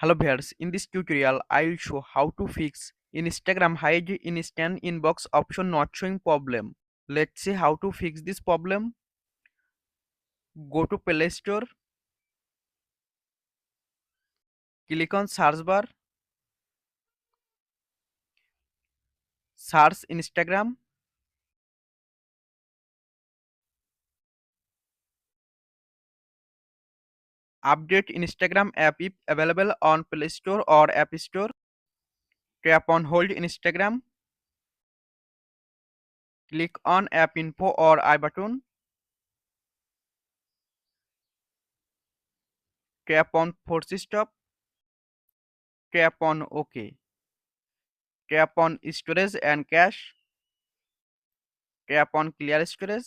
Hello viewers, in this tutorial I will show how to fix Instagram hide instant inbox option not showing problem. Let's see how to fix this problem. Go to Play Store, click on search bar, search Instagram, update Instagram app if available on Play Store or App Store. Tap on hold Instagram, click on app info or I button, tap on force stop, tap on OK, tap on storage and cache, tap on clear storage,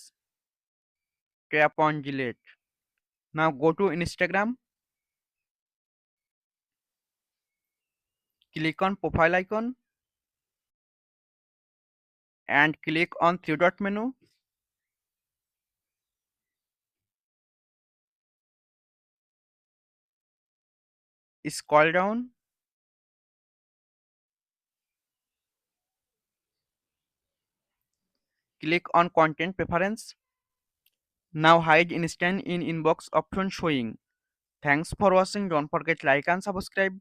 tap on delete. Now go to Instagram, click on profile icon and click on three dot menu. Scroll down, click on content preference. Now hide instant in inbox option showing. Thanks for watching. Don't forget like and subscribe.